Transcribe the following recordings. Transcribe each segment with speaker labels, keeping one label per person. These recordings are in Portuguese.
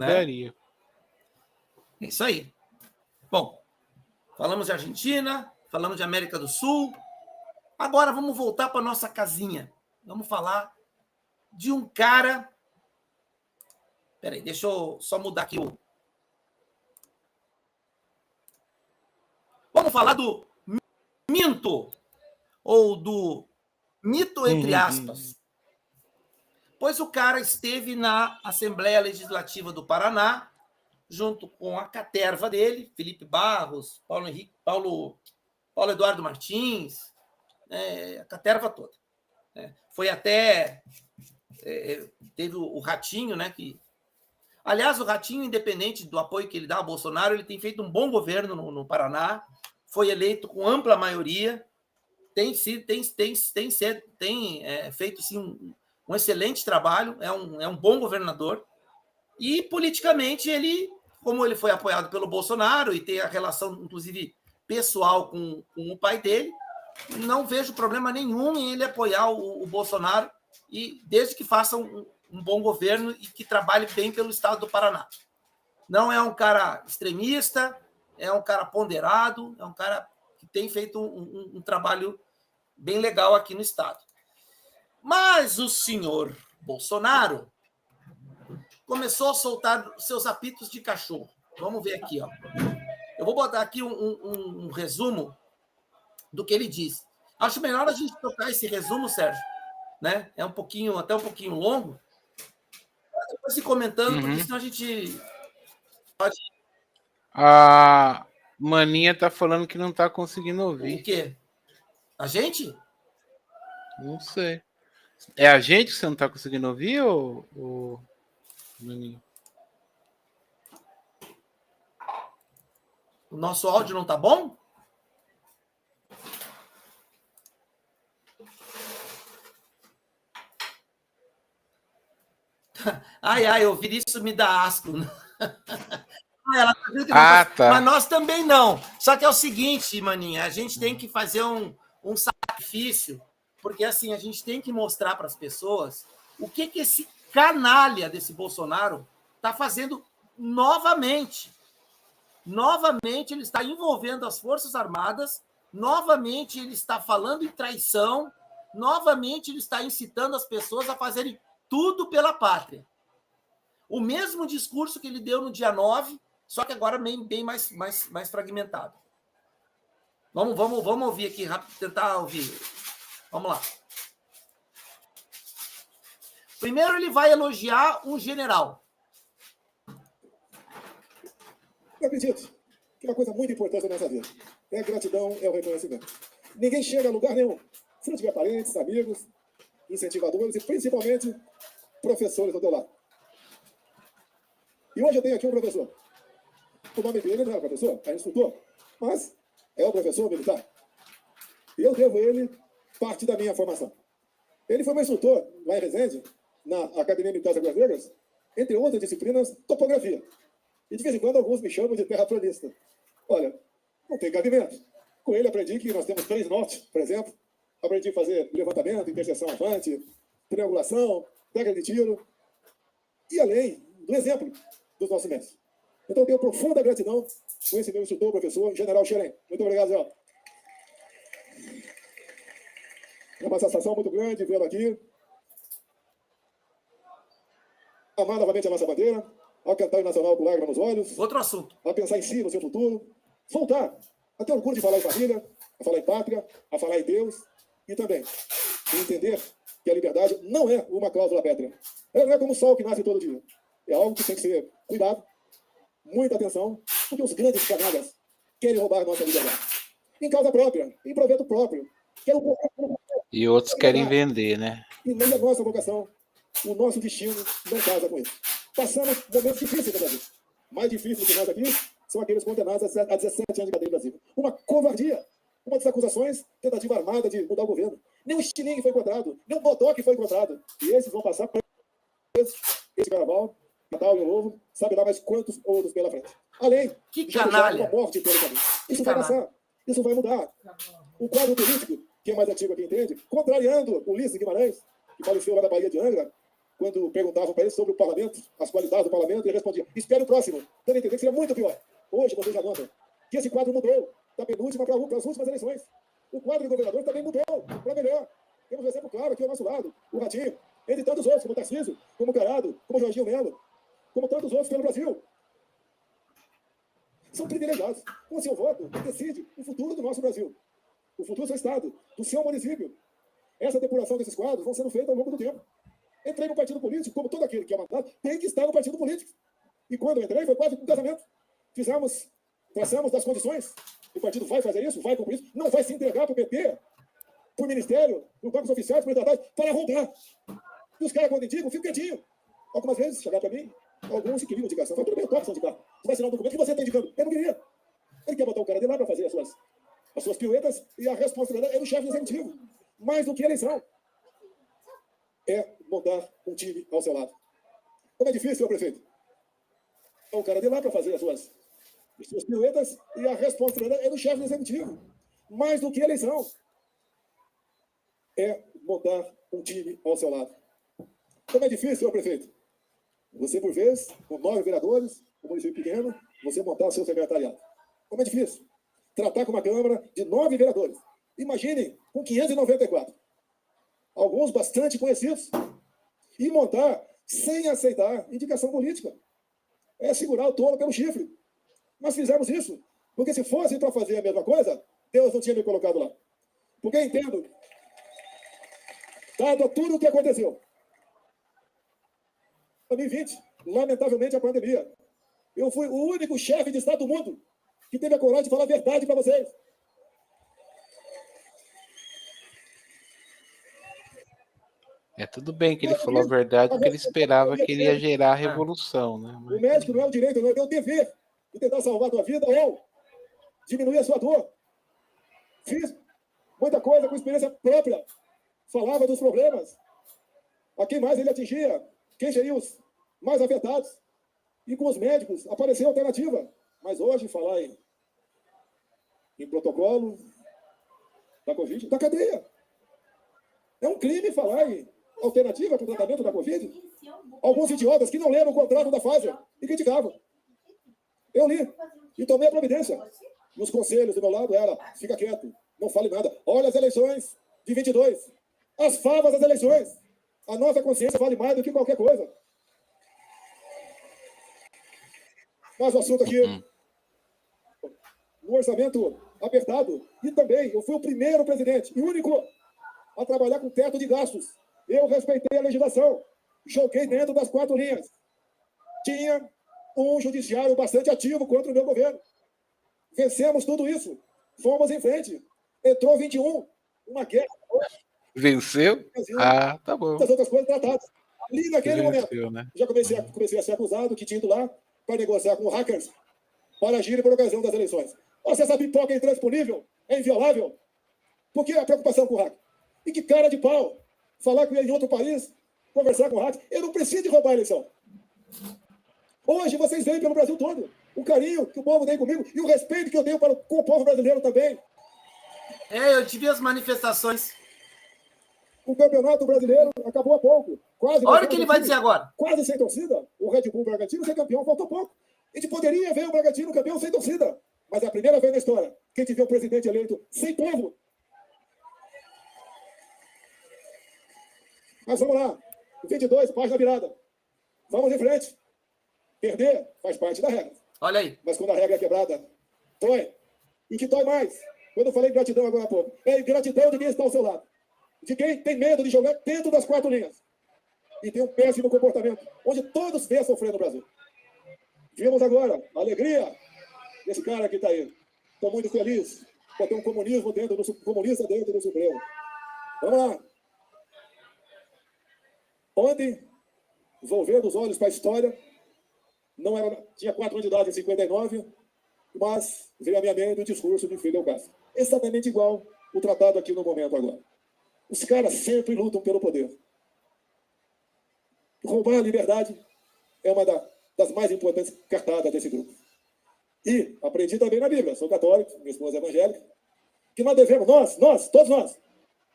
Speaker 1: né?
Speaker 2: Daria.
Speaker 1: É isso aí. Bom, falamos de Argentina, falamos de América do Sul. Agora vamos voltar para nossa casinha. Vamos falar de um cara... Peraí, deixa eu só mudar aqui o... Vamos falar do Minto, ou do mito, entre aspas. Pois o cara esteve na Assembleia Legislativa do Paraná, junto com a caterva dele, Felipe Barros, Paulo Eduardo Martins, a caterva toda. Foi até... teve o Ratinho, né? Aliás, o Ratinho, independente do apoio que ele dá ao Bolsonaro, ele tem feito um bom governo no Paraná, foi eleito com ampla maioria, tem feito sim, um excelente trabalho, é um bom governador, e politicamente ele, como ele foi apoiado pelo Bolsonaro e tem a relação, inclusive, pessoal com o pai dele, não vejo problema nenhum em ele apoiar o Bolsonaro, e desde que faça um bom governo e que trabalhe bem pelo estado do Paraná. Não é um cara extremista, é um cara ponderado, é um cara que tem feito um trabalho bem legal aqui no estado. Mas o senhor Bolsonaro começou a soltar seus apitos de cachorro. Vamos ver aqui, ó. Eu vou botar aqui um resumo do que ele disse. Acho melhor a gente tocar esse resumo, Sérgio, né? É até um pouquinho longo. Depois se comentando, porque senão a gente pode...
Speaker 2: A Maninha tá falando que não tá conseguindo ouvir.
Speaker 1: O quê? A gente?
Speaker 2: Não sei. É a gente que você não tá conseguindo ouvir, ou Maninha?
Speaker 1: O nosso áudio não tá bom? Ai, ouvir isso me dá asco. Ela tá dizendo que não
Speaker 2: tá.
Speaker 1: Mas nós também não. Só que é o seguinte, Maninha, a gente tem que fazer um sacrifício, porque assim, a gente tem que mostrar para as pessoas o que esse canalha desse Bolsonaro está fazendo novamente. Novamente ele está envolvendo as Forças Armadas, novamente ele está falando em traição, novamente ele está incitando as pessoas a fazerem tudo pela pátria. O mesmo discurso que ele deu no dia 9, só que agora bem mais fragmentado. Vamos ouvir aqui, rápido, tentar ouvir. Vamos lá. Primeiro ele vai elogiar um general.
Speaker 3: Eu acredito que uma coisa muito importante nessa vida é a gratidão, é o reconhecimento. Ninguém chega a lugar nenhum se não tiver parentes, amigos, incentivadores e principalmente professores do teu lado. E hoje eu tenho aqui um professor. O nome dele não é professor, é instrutor, mas é o professor militar. E eu devo a ele parte da minha formação. Ele foi meu instrutor lá em Resende, na Academia Militar das Águas Negras, entre outras disciplinas, topografia. E de vez em quando alguns me chamam de terraplanista. Olha, não tem cabimento. Com ele aprendi que nós temos 3 nortes, por exemplo. Aprendi a fazer levantamento, interseção avante, triangulação, técnica de tiro. E além do exemplo dos nossos mestres. Então eu tenho profunda gratidão com esse meu instrutor, professor, General Xerém. Muito obrigado, Zé. É uma satisfação muito grande vê-lo aqui. Amar novamente a nossa bandeira, ao cantar o nacional com lágrimas nos olhos.
Speaker 1: Outro assunto.
Speaker 3: A pensar em si, no seu futuro. Voltar a ter orgulho de falar em família, a falar em pátria, a falar em Deus. E também entender que a liberdade não é uma cláusula pétrea. Ela não é como o sol que nasce todo dia. É algo que tem que ser cuidado, muita atenção, porque os grandes canalhas querem roubar a nossa liberdade. Em causa própria, em proveito próprio.
Speaker 2: E outros querem vender, né?
Speaker 3: E nem a nossa vocação, o nosso destino não casa com isso. Passamos momentos difíceis no Brasil. Mais difíceis que nós aqui são aqueles condenados a 17 anos de cadeia no Brasil. Uma covardia. Uma das acusações, tentativa armada de mudar o governo. Nem um estilingue foi encontrado, nem um botoque foi encontrado. E esses vão passar presos esse carnaval, Natal e Novo, sabe lá mais quantos outros pela frente. Além
Speaker 1: que
Speaker 3: de
Speaker 1: canalha.
Speaker 3: uma morte pelo caminho. Isso vai passar, isso vai mudar. O quadro político, que é mais antigo aqui entende, contrariando Ulisses Guimarães, que faleceu lá na Bahia de Angra, quando perguntavam para ele sobre o parlamento, as qualidades do parlamento, ele respondia: espere o próximo. Dando a entender que seria muito pior. Hoje vocês já notam que esse quadro mudou da penúltima para as últimas eleições. O quadro de governador também mudou para melhor. Temos um exemplo claro aqui ao nosso lado, o Ratinho, entre tantos outros, como Tarcísio, como Caiado, como Jorginho Melo, como tantos outros pelo Brasil. São privilegiados. Com o seu voto, decide o futuro do nosso Brasil, o futuro do seu estado, do seu município. Essa depuração desses quadros vão sendo feitas ao longo do tempo. Entrei no partido político, como todo aquele que é mandado, tem que estar no partido político. E quando eu entrei, foi quase um casamento. Traçamos das condições. O partido vai fazer isso, vai cumprir isso, não vai se entregar para o PT, por ministério, por bancos oficiais, por estatais, para roubar. E os caras, quando indicam, ficam quietinhos. Algumas vezes, chegaram para mim, alguns que queriam indicação. Foi tudo bem, top, sindicato. Você vai assinar um documento que você está indicando. Eu não queria. Ele quer botar o cara de lá para fazer as suas piruetas, e a responsabilidade é do chefe do executivo. Mais do que eleição. É montar um time ao seu lado. Como é difícil, senhor prefeito? O cara de lá para fazer as suas piruetas, e a responsabilidade é do chefe do executivo. Mais do que eleição. É montar um time ao seu lado. Como é difícil, senhor prefeito? Você, por vez, com 9 vereadores, um município pequeno, você montar o seu secretariado. Como é difícil? Tratar com uma Câmara de 9 vereadores. Imaginem, com 594. Alguns bastante conhecidos. E montar sem aceitar indicação política. É segurar o touro pelo chifre. Nós fizemos isso. Porque se fosse para fazer a mesma coisa, Deus não tinha me colocado lá. Porque eu entendo, dado tudo o que aconteceu, 2020, lamentavelmente, a pandemia. Eu fui o único chefe de Estado do mundo que teve a coragem de falar a verdade para vocês.
Speaker 2: É tudo bem que ele falou a verdade, porque ele esperava que ele ia gerar a revolução, né? Mas...
Speaker 3: O médico não é o direito, não é o dever de tentar salvar a tua vida ou diminuir a sua dor. Fiz muita coisa com experiência própria. Falava dos problemas. A quem mais ele atingia, quem seriam os mais afetados. E com os médicos apareceu alternativa. Mas hoje falar em protocolo da Covid, da cadeia. É um crime falar em alternativa para o tratamento da Covid. Alguns idiotas que não leram o contrato da Pfizer e criticavam. Eu li e tomei a providência. E os conselhos do meu lado eram: fica quieto, não fale nada. Olha as eleições de 22. As favas das eleições. A nossa consciência vale mais do que qualquer coisa. Mas o assunto aqui, no orçamento apertado, e também eu fui o primeiro presidente e único a trabalhar com teto de gastos. Eu respeitei a legislação, joguei dentro das 4 linhas. Tinha um judiciário bastante ativo contra o meu governo. Vencemos tudo isso. Fomos em frente. Entrou 21, uma guerra.
Speaker 2: Venceu? Ah, tá bom.
Speaker 3: Muitas outras coisas tratadas. Ali naquele momento,
Speaker 2: né?
Speaker 3: já comecei a ser acusado que tinha ido lá para negociar com hackers para agir por ocasião das eleições. Nossa, essa pipoca é intransponível, é inviolável. Por que a preocupação com o hacker? E que cara de pau falar que eu ia em outro país, conversar com o hacker. Eu não preciso de roubar a eleição. Hoje vocês veem pelo Brasil todo o carinho que o povo tem comigo e o respeito que eu tenho com o povo brasileiro também.
Speaker 1: Eu tive as manifestações.
Speaker 3: O campeonato brasileiro acabou há pouco. Quase.
Speaker 1: Olha o que ele vai dizer agora.
Speaker 3: Quase sem torcida. O Red Bull Bragantino ser campeão, faltou pouco. A gente poderia ver o Bragantino campeão sem torcida. Mas é a primeira vez na história que a gente vê um presidente eleito sem povo. Mas vamos lá. 22, página virada. Vamos em frente. Perder faz parte da regra.
Speaker 1: Olha aí.
Speaker 3: Mas quando a regra é quebrada, dói. E que dói mais? Quando eu falei gratidão agora há pouco. É gratidão de quem está ao seu lado. De quem tem medo de jogar dentro das 4 linhas. E tem um péssimo comportamento, onde todos vêm sofrendo no Brasil. Vimos agora a alegria desse cara que está aí. Estou muito feliz por ter um comunista dentro do Supremo. Vamos lá. Ontem, volvendo os olhos para a história, tinha 4 anos de idade em 59, mas veio à minha mente o discurso de Fidel Castro. Exatamente igual o tratado aqui no momento agora. Os caras sempre lutam pelo poder. Roubar a liberdade é uma das mais importantes cartadas desse grupo. E aprendi também na Bíblia, sou católico, minha esposa é evangélica, que nós devemos, todos nós,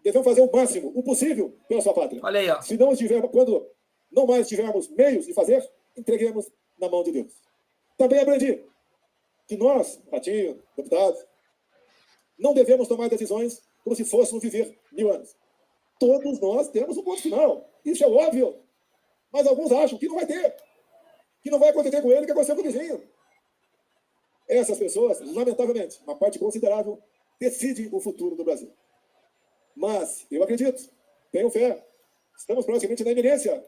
Speaker 3: devemos fazer o máximo, o possível pela sua pátria.
Speaker 1: Olha aí, ó.
Speaker 3: Se não estivermos, quando não mais tivermos meios de fazer, entreguemos na mão de Deus. Também aprendi que nós, Ratinho, deputados, não devemos tomar decisões como se fôssemos viver 1000 anos. Todos nós temos um ponto final. Isso é óbvio. Mas alguns acham que não vai ter. Que não vai acontecer com ele o que aconteceu com o vizinho. Essas pessoas, lamentavelmente, uma parte considerável, decide o futuro do Brasil. Mas eu acredito, tenho fé, estamos praticamente na iminência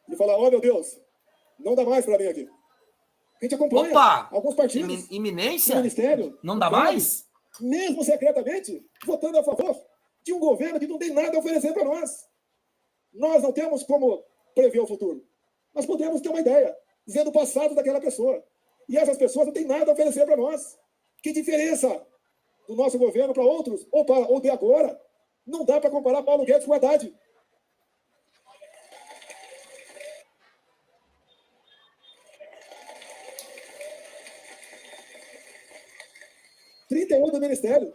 Speaker 3: de falar, ó, meu Deus, não dá mais para mim aqui. A gente acompanha alguns partidos
Speaker 1: iminência?
Speaker 3: no ministério,
Speaker 1: não dá mais?
Speaker 3: Mesmo secretamente, votando a favor de um governo que não tem nada a oferecer para nós. Nós não temos como prever o futuro, mas podemos ter uma ideia, dizendo o passado daquela pessoa. E essas pessoas não têm nada a oferecer para nós. Que diferença do nosso governo para outros, ou de agora? Não dá para comparar Paulo Guedes com Haddad. Do ministério.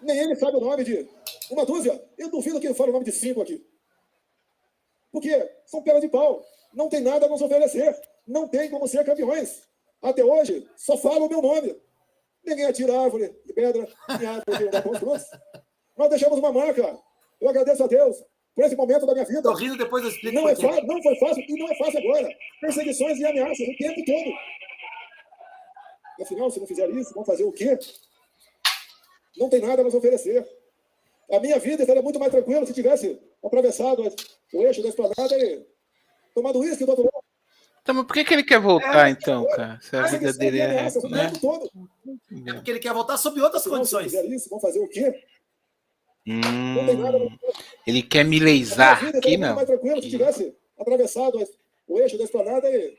Speaker 3: Nem ele sabe o nome de uma dúzia. Eu duvido que ele fale o nome de 5 aqui. Porque são perna de pau. Não tem nada a nos oferecer. Não tem como ser campeões. Até hoje, só fala o meu nome. Ninguém atira árvore de pedra em árvore da Cruz. Nós deixamos uma marca. Eu agradeço a Deus por esse momento da minha vida.
Speaker 1: Tô rindo, depois eu explico.
Speaker 3: Não foi fácil e não é fácil agora. Perseguições e ameaças o tempo todo. Afinal, se não fizer isso, vão fazer o quê? Não tem nada a nos oferecer. A minha vida estaria muito mais tranquila se tivesse atravessado o eixo da esplanada e tomado uísque do outro lado.
Speaker 2: Então, mas por que ele quer voltar, então, cara? Se a vida dele é...
Speaker 3: Né?
Speaker 1: É porque ele quer voltar sob outras condições.
Speaker 3: Se fizer isso, vão fazer o quê? Não tem nada a nos oferecer.
Speaker 2: Ele quer me leisar aqui, não?
Speaker 3: Muito mais tranquilo se tivesse atravessado o eixo da esplanada e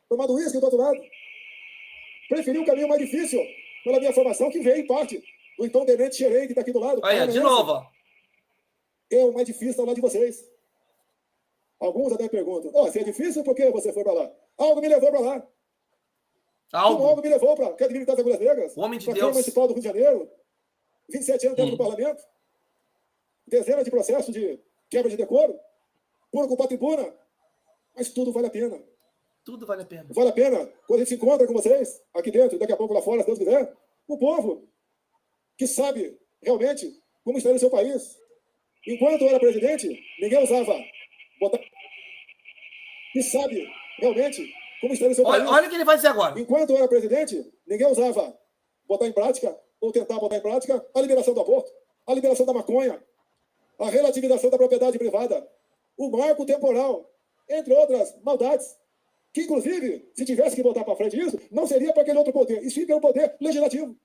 Speaker 3: tomado uísque do outro lado. Preferi um caminho mais difícil pela minha formação, que veio em parte do então tenente Xerém, que está aqui do lado.
Speaker 1: Olha, de novo, ó.
Speaker 3: É o mais difícil ao lado de vocês. Alguns até perguntam, se é difícil, por que você foi para lá? Algo me levou para lá. Algo me levou para a Academia Militar das Agulhas Negras,
Speaker 1: o homem de
Speaker 3: para a
Speaker 1: Deus.
Speaker 3: Câmara Municipal do Rio de Janeiro, 27 anos dentro do parlamento, dezenas de processos de quebra de decoro, puro culpa tribuna, mas tudo vale a pena.
Speaker 1: Tudo vale a pena.
Speaker 3: Vale a pena quando a gente se encontra com vocês, aqui dentro, daqui a pouco lá fora, se Deus quiser, o povo que sabe realmente como está no seu país. Enquanto eu era presidente, ninguém usava botar... Que sabe realmente como está no seu país.
Speaker 1: Olha o que ele vai dizer agora.
Speaker 3: Enquanto eu era presidente, ninguém usava botar em prática, ou tentar botar em prática, a liberação do aborto, a liberação da maconha, a relativização da propriedade privada, o marco temporal, entre outras maldades, que, inclusive, se tivesse que botar para frente isso, não seria para aquele outro poder, e sim pelo poder legislativo.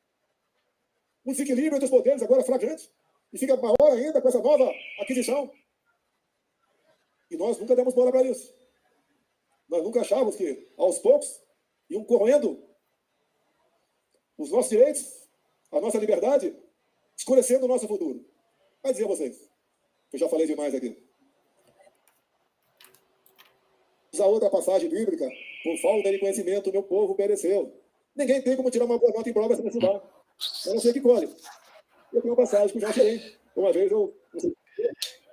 Speaker 3: O desequilíbrio entre os poderes agora é flagrante, e fica maior ainda com essa nova aquisição. E nós nunca demos bola para isso. Nós nunca achávamos que, aos poucos, iam corroendo os nossos direitos, a nossa liberdade, escurecendo o nosso futuro. Vai dizer a vocês, eu já falei demais aqui. A outra passagem bíblica, por falta de conhecimento, meu povo pereceu. Ninguém tem como tirar uma boa nota em prova sem estudar. Eu não sei que colhe. Eu tenho uma passagem que eu já tirei. Uma vez eu...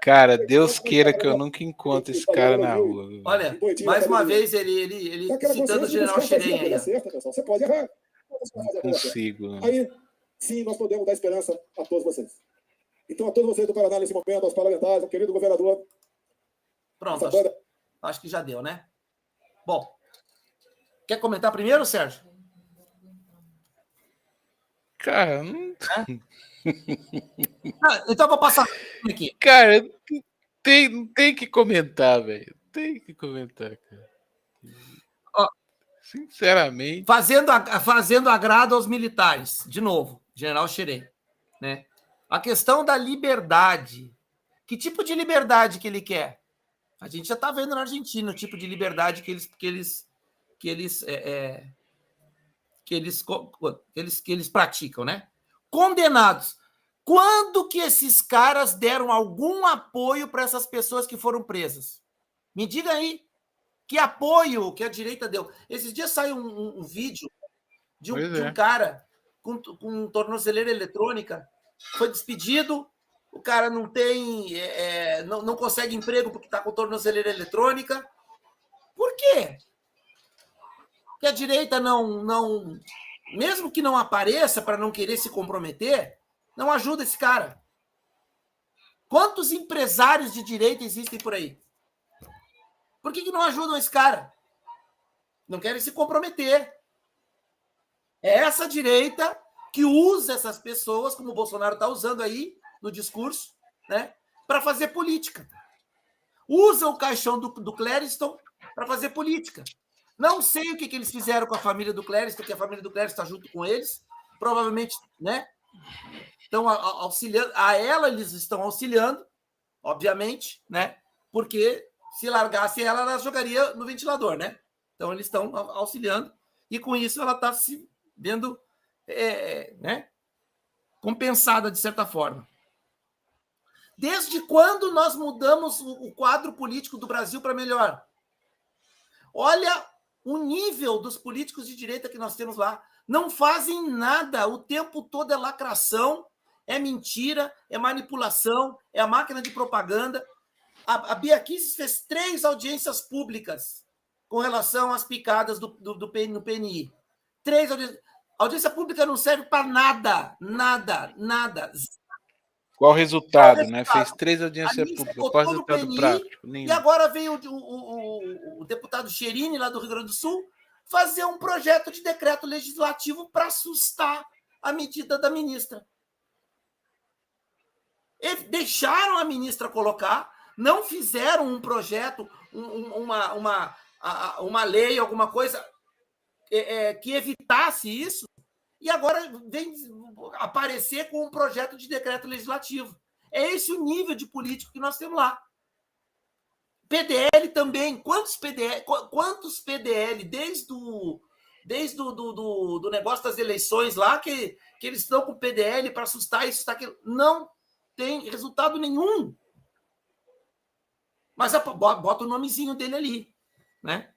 Speaker 2: Cara, Deus queira que eu nunca encontre esse cara na rua.
Speaker 1: Olha, mais uma vez ele citando o general Xerém aí.
Speaker 3: Você pode errar.
Speaker 2: Não consigo.
Speaker 3: Aí, sim, nós podemos dar esperança a todos vocês. Então, a todos vocês do Paraná, nesse momento, aos parlamentares, ao querido governador.
Speaker 1: Pronto, acho que já deu, né? Bom, quer comentar primeiro, Sérgio?
Speaker 2: Cara, não...
Speaker 1: Então eu vou passar aqui.
Speaker 2: Cara, tem que comentar, velho. Tem que comentar, cara.
Speaker 1: Ó,
Speaker 2: sinceramente.
Speaker 1: Fazendo agrado aos militares, de novo, General Xerém, né? A questão da liberdade. Que tipo de liberdade que ele quer? A gente já está vendo na Argentina o tipo de liberdade que eles praticam, né? Condenados. Quando que esses caras deram algum apoio para essas pessoas que foram presas? Me diga aí. Que apoio que a direita deu? Esses dias saiu um vídeo de um cara com tornozeleira eletrônica, foi despedido, o cara não tem, não consegue emprego porque está com tornozeleira eletrônica, quê? Que a direita não, mesmo que não apareça para não querer se comprometer, não ajuda esse cara. Quantos empresários de direita existem por aí? Por que não ajudam esse cara? Não querem se comprometer. É essa direita que usa essas pessoas, como o Bolsonaro está usando aí no discurso, né, para fazer política. Usa o caixão do Clériston para fazer política. Não sei o que eles fizeram com a família do Clériston, que a família do Clériston está junto com eles. Provavelmente, né, estão auxiliando. A ela eles estão auxiliando, obviamente, né, porque se largasse ela jogaria no ventilador, né? Então eles estão auxiliando e com isso ela está se vendo né, compensada de certa forma. Desde quando nós mudamos o quadro político do Brasil para melhor? Olha o nível dos políticos de direita que nós temos lá. Não fazem nada, o tempo todo é lacração, é mentira, é manipulação, é a máquina de propaganda. A Bia Kicis fez 3 audiências públicas com relação às picadas no PNI. 3 audiências. A audiência pública não serve para nada, nada.
Speaker 2: Qual o resultado, né? Fez 3 audiências públicas. Qual o resultado
Speaker 1: PNI,
Speaker 2: prático? Nenhum.
Speaker 1: E agora veio o deputado Cherini, lá do Rio Grande do Sul, fazer um projeto de decreto legislativo para assustar a medida da ministra. Eles deixaram a ministra colocar, não fizeram um projeto, uma lei, alguma coisa que evitasse isso, e agora vem aparecer com um projeto de decreto legislativo. É esse o nível de político que nós temos lá. PDL também. Quantos PDL desde o negócio das eleições lá, que eles estão com o PDL para assustar isso, aquilo. Não tem resultado nenhum. Mas bota o nomezinho dele ali, né?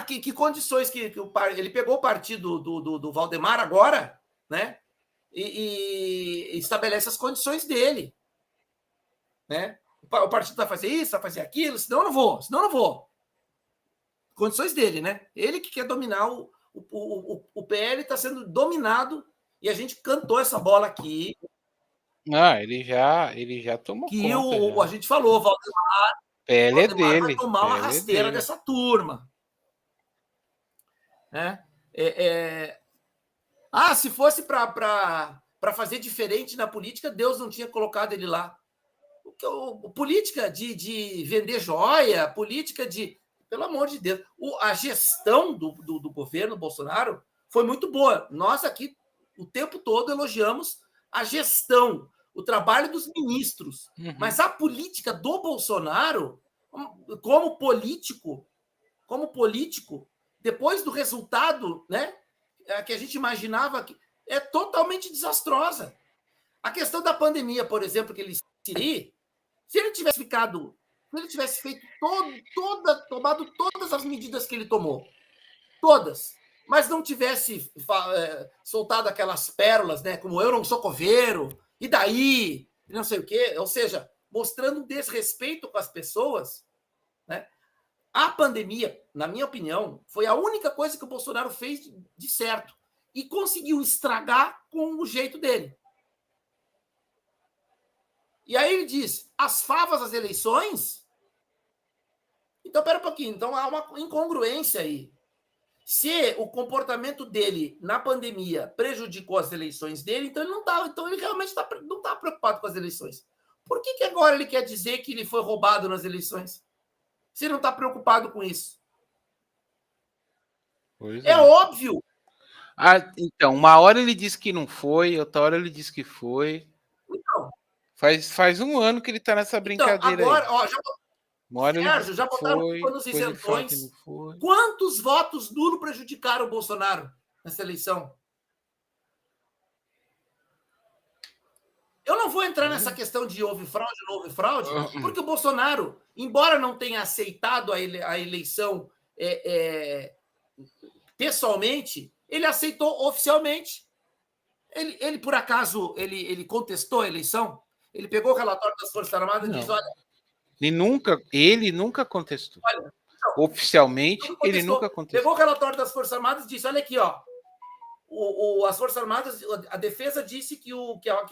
Speaker 1: Que condições que ele pegou o partido do Valdemar agora, né? E estabelece as condições dele, né? O partido vai fazer isso, vai fazer aquilo, senão eu não vou. Condições dele, né? Ele que quer dominar o PL, está sendo dominado e a gente cantou essa bola aqui.
Speaker 2: Não, ele já tomou conta.
Speaker 1: A gente falou, Valdemar
Speaker 2: dele,
Speaker 1: vai tomar uma rasteira dessa turma. Né? Se fosse para fazer diferente na política, Deus não tinha colocado ele lá. Política de vender joia, política de... Pelo amor de Deus. A gestão do governo Bolsonaro foi muito boa. Nós aqui, o tempo todo, elogiamos a gestão, o trabalho dos ministros.
Speaker 2: Uhum.
Speaker 1: Mas a política do Bolsonaro, como político, depois do resultado, né, que a gente imaginava, é totalmente desastrosa. A questão da pandemia, por exemplo, que ele se ele tivesse feito tomado todas as medidas que ele tomou, todas, mas não tivesse soltado aquelas pérolas, né, como eu não sou coveiro, e daí, não sei o quê, ou seja, mostrando um desrespeito com as pessoas, né? A pandemia, na minha opinião, foi a única coisa que o Bolsonaro fez de certo e conseguiu estragar com o jeito dele. E aí ele diz, as favas das eleições? Então, pera um pouquinho. Então, há uma incongruência aí. Se o comportamento dele na pandemia prejudicou as eleições dele, então ele realmente não está preocupado com as eleições. Por que agora ele quer dizer que ele foi roubado nas eleições? Se ele não está preocupado com isso? É óbvio.
Speaker 2: Então, uma hora ele disse que não foi, outra hora ele disse que foi.
Speaker 1: Então,
Speaker 2: faz um ano que ele está nessa brincadeira
Speaker 1: agora,
Speaker 2: aí.
Speaker 1: Sérgio, já botaram culpa nos isentões. Quantos votos nulos prejudicaram o Bolsonaro nessa eleição? Eu não vou entrar nessa questão de houve fraude, não houve fraude, porque o Bolsonaro, embora não tenha aceitado a eleição pessoalmente, ele aceitou oficialmente. Ele por acaso, ele contestou a eleição? Ele pegou o relatório das Forças Armadas e disse, olha...
Speaker 2: Ele nunca contestou.
Speaker 1: Olha,
Speaker 2: oficialmente,
Speaker 1: Então,
Speaker 2: ele nunca aconteceu.
Speaker 1: Pegou o relatório das Forças Armadas e disse, olha aqui, ó, as Forças Armadas, a defesa disse que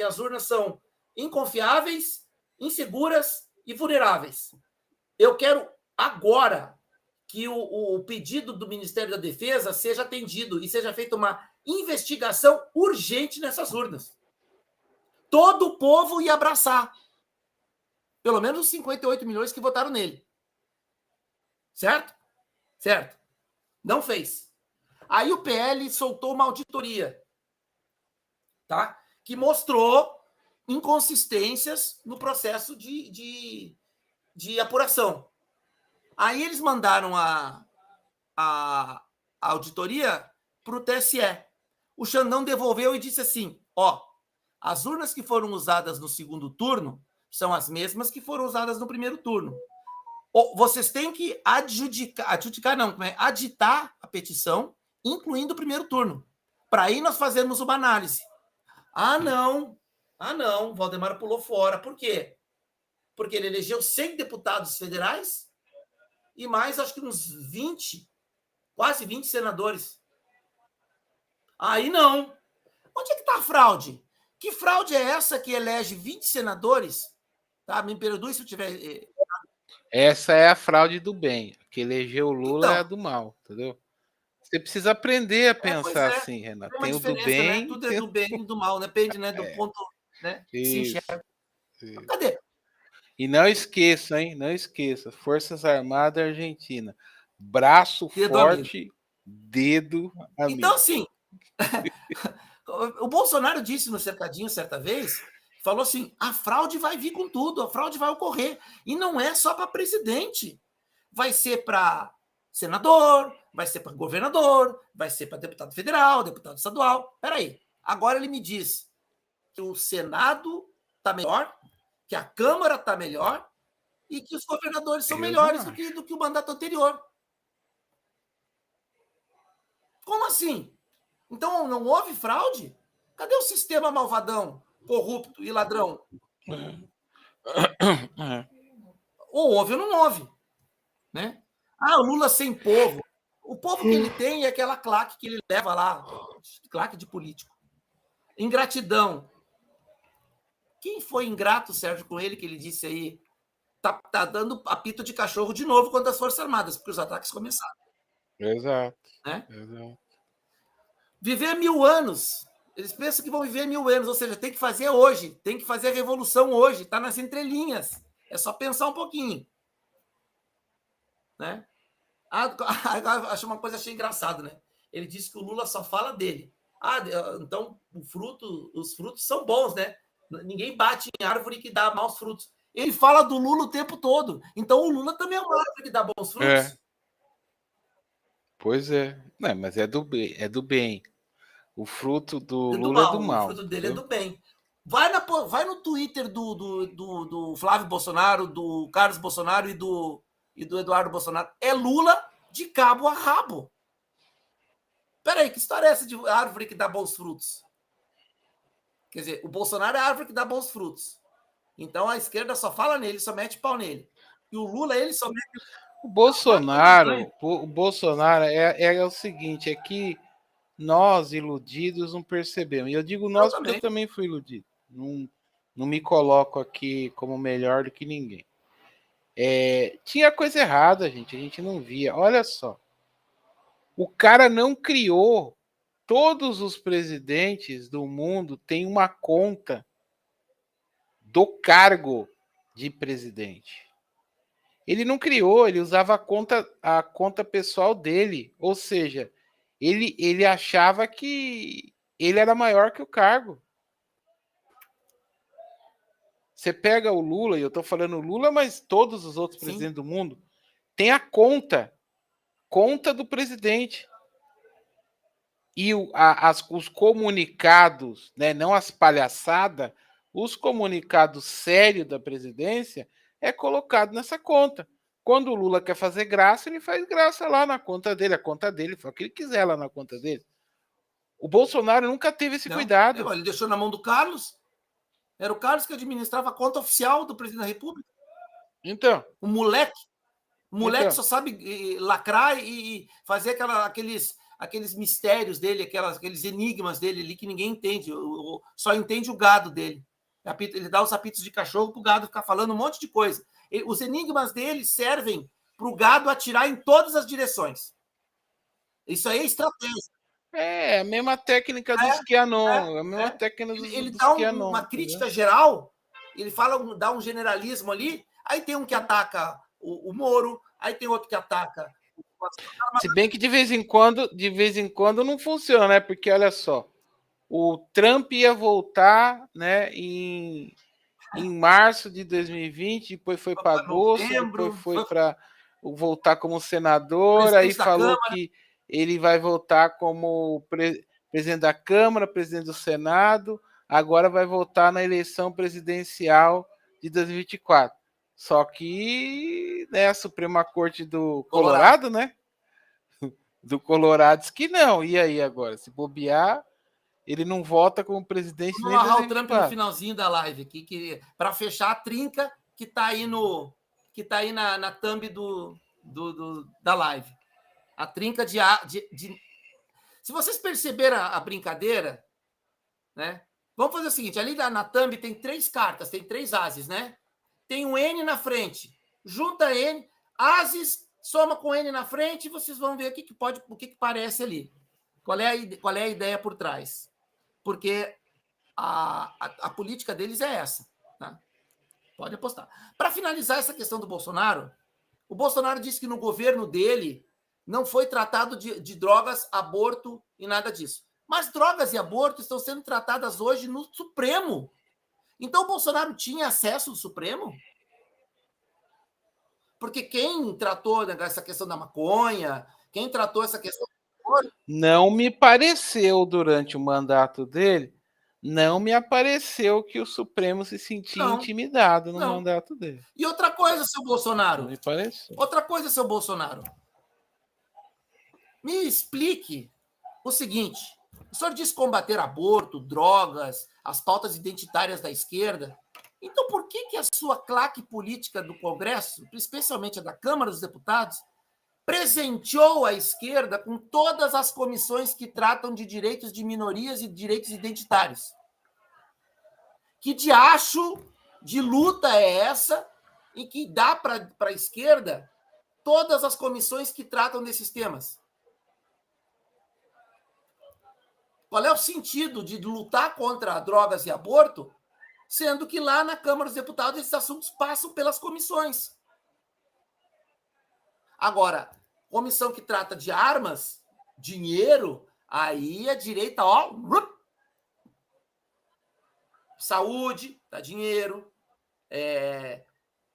Speaker 1: as urnas são inconfiáveis, inseguras e vulneráveis. Eu quero agora que o pedido do Ministério da Defesa seja atendido e seja feita uma investigação urgente nessas urnas. Todo o povo ia abraçar. Pelo menos os 58 milhões que votaram nele. Certo? Certo. Não fez. Aí o PL soltou uma auditoria, tá? Que mostrou inconsistências no processo de apuração. Aí eles mandaram a auditoria para o TSE. O Xandão devolveu e disse assim, ó, as urnas que foram usadas no segundo turno são as mesmas que foram usadas no primeiro turno. Vocês têm que aditar a petição, incluindo o primeiro turno, para aí nós fazermos uma análise. Ah, não, Valdemar pulou fora. Por quê? Porque ele elegeu 100 deputados federais e mais, acho que uns 20, quase 20 senadores. Aí não. Onde é que está a fraude? Que fraude é essa que elege 20 senadores? Tá? Me perdoe se eu tiver...
Speaker 2: Essa é a fraude do bem. Que elegeu o Lula
Speaker 1: então,
Speaker 2: é a do mal, entendeu? Você precisa aprender a pensar assim, Renato. Tem o do bem...
Speaker 1: Né? Tudo é do bem e do mal, depende, né, do ponto, né, que se enxerga.
Speaker 2: Isso.
Speaker 1: Cadê?
Speaker 2: E não esqueça, hein? Não esqueça. Forças Armadas Argentina. Braço
Speaker 1: Dedo
Speaker 2: forte,
Speaker 1: amigo.
Speaker 2: Dedo amigo.
Speaker 1: Então, assim, o Bolsonaro disse no cercadinho certa vez, falou assim, a fraude vai vir com tudo, a fraude vai ocorrer. E não é só para presidente. Vai ser para senador, vai ser para governador, vai ser para deputado federal, deputado estadual. Peraí, agora ele me diz que o Senado está melhor, que a Câmara está melhor e que os governadores são melhores do que o mandato anterior. Como assim? Então não houve fraude? Cadê o sistema malvadão, corrupto e ladrão? Ou houve ou não houve. Né? O Lula sem povo. O povo que ele tem é aquela claque que ele leva lá, claque de político. Ingratidão. Quem foi ingrato, Sérgio, com ele, que ele disse aí, tá dando apito de cachorro de novo contra as Forças Armadas, porque os ataques começaram.
Speaker 2: Exato.
Speaker 1: Né?
Speaker 2: Exato.
Speaker 1: Viver 1000 anos. Eles pensam que vão viver 1000 anos, ou seja, tem que fazer hoje, tem que fazer a revolução hoje, está nas entrelinhas. É só pensar um pouquinho. Né? Acho uma coisa, achei engraçado, né? Ele disse que o Lula só fala dele. Então os frutos são bons, né? Ninguém bate em árvore que dá maus frutos. Ele fala do Lula o tempo todo. Então o Lula também é uma árvore que dá bons frutos.
Speaker 2: Pois é. Não, mas é do bem, é do bem. O fruto do Lula
Speaker 1: mal,
Speaker 2: é do mal.
Speaker 1: O fruto dele é do bem. Vai no Twitter do Flávio Bolsonaro, do Carlos Bolsonaro e do Eduardo Bolsonaro. É Lula de cabo a rabo. Peraí, que história é essa de árvore que dá bons frutos? Quer dizer, o Bolsonaro é a árvore que dá bons frutos. Então a esquerda só fala nele, só mete pau nele. E o Lula, ele só mete...
Speaker 2: O Bolsonaro é o seguinte, é que nós, iludidos, não percebemos. E eu digo nós porque eu também fui iludido. Não me coloco aqui como melhor do que ninguém. Tinha coisa errada, gente. A gente não via. Olha só. O cara não criou. Todos os presidentes do mundo têm uma conta do cargo de presidente. Ele não criou, ele usava a conta pessoal dele. Ou seja, ele achava que ele era maior que o cargo. Você pega o Lula, e eu estou falando Lula, mas todos os outros presidentes do mundo, tem a conta do presidente. E os comunicados, né, não as palhaçadas, os comunicados sérios da presidência é colocado nessa conta. Quando o Lula quer fazer graça, ele faz graça lá na conta dele. A conta dele, faz o que ele quiser lá na conta dele. O Bolsonaro nunca teve esse cuidado.
Speaker 1: Ele deixou na mão do Carlos. Era o Carlos que administrava a conta oficial do presidente da República.
Speaker 2: Então.
Speaker 1: O moleque. O moleque
Speaker 2: Então.
Speaker 1: só sabe lacrar e fazer aqueles mistérios dele, aqueles enigmas dele ali que ninguém entende. Só entende o gado dele. Ele dá os apitos de cachorro para o gado ficar falando um monte de coisa. Os enigmas dele servem para o gado atirar em todas as direções. Isso aí é estratégia.
Speaker 2: É a mesma técnica dos Qanon. A mesma técnica
Speaker 1: Ele
Speaker 2: dos
Speaker 1: dá
Speaker 2: Qanon.
Speaker 1: uma crítica geral, ele dá um generalismo ali, aí tem um que ataca o Moro, aí tem outro que ataca.
Speaker 2: Se bem que de vez em quando não funciona, né? Porque olha só, o Trump ia voltar, né, em março de 2020, depois foi para agosto, depois foi para voltar como senador, aí falou que ele vai voltar como presidente da Câmara, presidente do Senado, agora vai voltar na eleição presidencial de 2024. Só que, né, a Suprema Corte do Colorado, né? Do Colorado diz que não. E aí agora? Se bobear, ele não vota como presidente nem em 2024.
Speaker 1: O Trump no finalzinho da live aqui, para fechar a trinca que está aí na thumb da live. A trinca de. Se vocês perceberam a brincadeira, né? Vamos fazer o seguinte: ali na thumb tem 3 cartas, tem 3 ases, né? Tem um N na frente. Junta N, ases, soma com N na frente e vocês vão ver o que parece ali. Qual é a ideia por trás? Porque a política deles é essa. Tá? Pode apostar. Para finalizar essa questão do Bolsonaro, o Bolsonaro disse que no governo dele não foi tratado de drogas, aborto e nada disso. Mas drogas e aborto estão sendo tratadas hoje no Supremo. Então o Bolsonaro tinha acesso ao Supremo? Porque quem tratou essa questão da maconha, quem tratou essa questão...
Speaker 2: Não me pareceu durante o mandato dele, não me apareceu que o Supremo se sentia intimidado no mandato dele.
Speaker 1: E outra coisa, seu Bolsonaro.
Speaker 2: Não me pareceu.
Speaker 1: Outra coisa, seu Bolsonaro. Me explique o seguinte: o senhor diz combater aborto, drogas, as pautas identitárias da esquerda. Então, por que a sua claque política do Congresso, especialmente a da Câmara dos Deputados, presenteou a esquerda com todas as comissões que tratam de direitos de minorias e direitos identitários? Que diacho de luta é essa em que dá para a esquerda todas as comissões que tratam desses temas? Qual é o sentido de lutar contra drogas e aborto, sendo que lá na Câmara dos Deputados esses assuntos passam pelas comissões? Agora, comissão que trata de armas, dinheiro, aí a direita, saúde, dá dinheiro,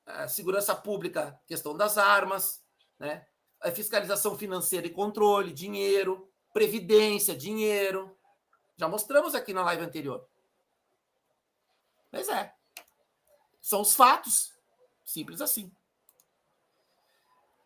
Speaker 1: a segurança pública, questão das armas, né? A fiscalização financeira e controle, dinheiro, previdência, dinheiro. Já mostramos aqui na live anterior. Mas são os fatos. Simples assim.